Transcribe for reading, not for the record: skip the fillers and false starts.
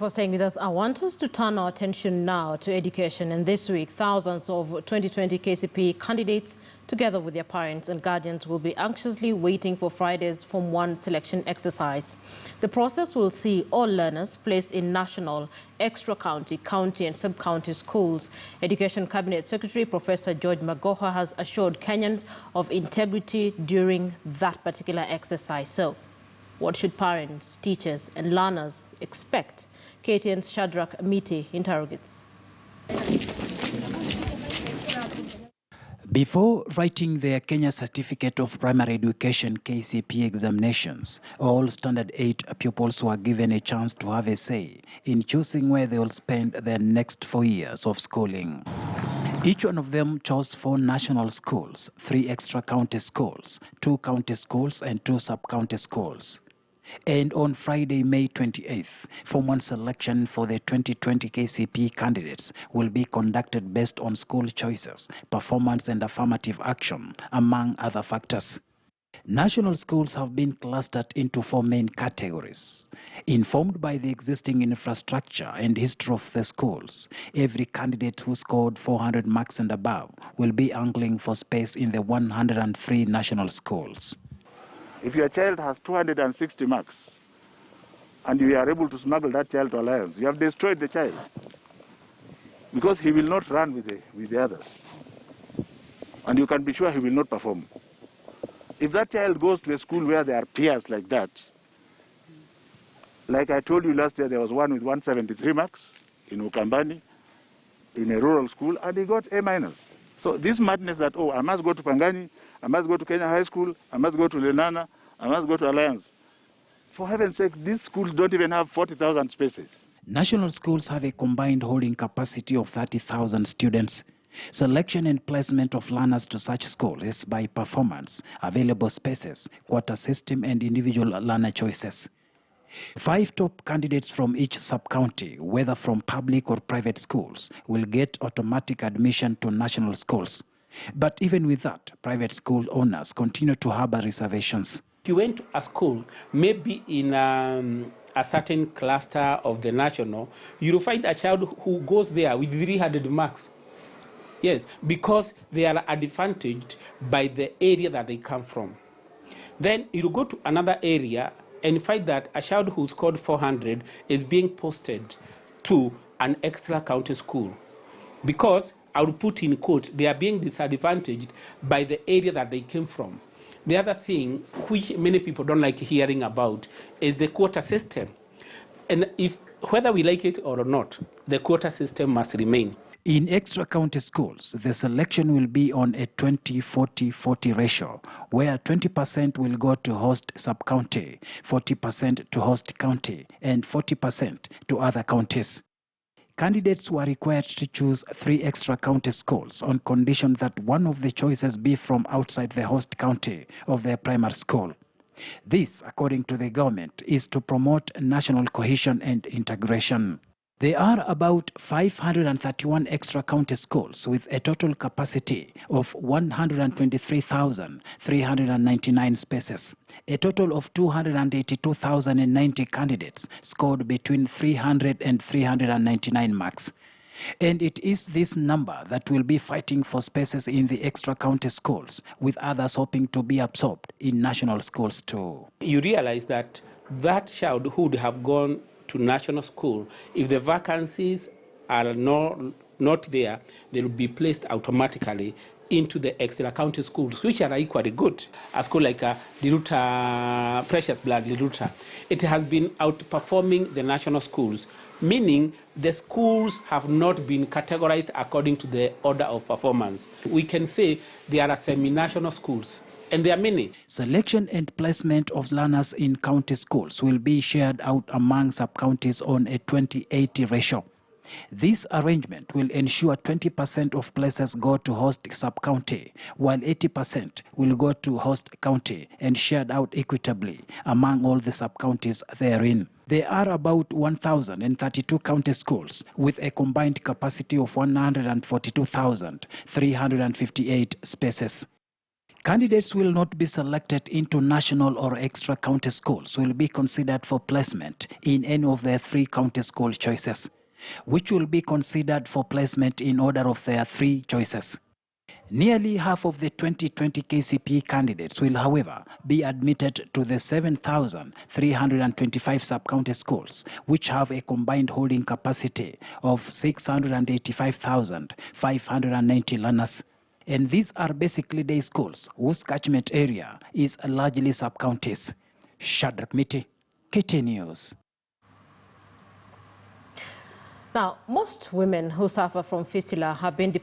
for staying with us. I want us to turn our attention now to education. And this week, thousands of 2020 KCPE candidates, together with their parents and guardians, will be anxiously waiting for Friday's Form 1 selection exercise. The process will see all learners placed in national, extra-county, county and sub-county schools. Education Cabinet Secretary Professor George Magoha has assured Kenyans of integrity during that particular exercise. So, what should parents, teachers and learners expect? KTN's Shadrach Amiti interrogates. Before writing their Kenya Certificate of Primary Education KCPE examinations, all Standard 8 pupils were given a chance to have a say in choosing where they will spend their next 4 years of schooling. Each one of them chose 4 national schools, 3 extra county schools, 2 county schools and 2 sub-county schools. And on Friday, May 28th, Form 1 selection for the 2020 KCPE candidates will be conducted based on school choices, performance and affirmative action, among other factors. National schools have been clustered into 4 main categories. Informed by the existing infrastructure and history of the schools, every candidate who scored 400 marks and above will be angling for space in the 103 national schools. If your child has 260 marks and you are able to smuggle that child to Alliance, you have destroyed the child because he will not run with the others. And you can be sure he will not perform. If that child goes to a school where there are peers like that, like I told you last year, there was one with 173 marks in Ukambani, in a rural school, and he got A-. So this madness that, oh, I must go to Pangani, I must go to Kenya High School, I must go to Lenana, I must go to Alliance. For heaven's sake, these schools don't even have 40,000 spaces. National schools have a combined holding capacity of 30,000 students. Selection and placement of learners to such schools is by performance, available spaces, quota system and individual learner choices. 5 top candidates from each sub-county, whether from public or private schools, will get automatic admission to national schools. But even with that, private school owners continue to harbor reservations. If you went to a school, maybe in a certain cluster of the national, you'll find a child who goes there with 300 marks. Yes, because they are advantaged by the area that they come from. Then you go to another area and find that a child who scored 400 is being posted to an extra county school because, I will put in quotes, they are being disadvantaged by the area that they came from. The other thing, which many people don't like hearing about, is the quota system. And whether we like it or not, the quota system must remain. In extra county schools, the selection will be on a 20-40-40 ratio, where 20% will go to host sub-county, 40% to host county, and 40% to other counties. Candidates were required to choose 3 extra county schools on condition that one of the choices be from outside the host county of their primary school. This, according to the government, is to promote national cohesion and integration. There are about 531 extra county schools with a total capacity of 123,399 spaces. A total of 282,090 candidates scored between 300 and 399 marks. And it is this number that will be fighting for spaces in the extra county schools, with others hoping to be absorbed in national schools too. You realize that that child who would have gone to national school, if the vacancies are not there, they will be placed automatically into the extra county schools, which are equally good. A school like Liruta, Precious Blood Liruta, it has been outperforming the national schools, meaning the schools have not been categorized according to the order of performance. We can say they are semi-national schools, and there are many. Selection and placement of learners in county schools will be shared out among sub-counties on a 20-80 ratio. This arrangement will ensure 20% of places go to host sub-county, while 80% will go to host county and shared out equitably among all the sub-counties therein. There are about 1,032 county schools with a combined capacity of 142,358 spaces. Candidates will not be selected into national or extra county schools, will be considered for placement in any of their 3 county school choices, which will be considered for placement in order of their 3 choices. Nearly half of the 2020 KCPE candidates will, however, be admitted to the 7,325 sub-county schools, which have a combined holding capacity of 685,590 learners. And these are basically day schools whose catchment area is largely sub-counties. Shadrack Miti, KTN News. Now, most women who suffer from fistula have been deprived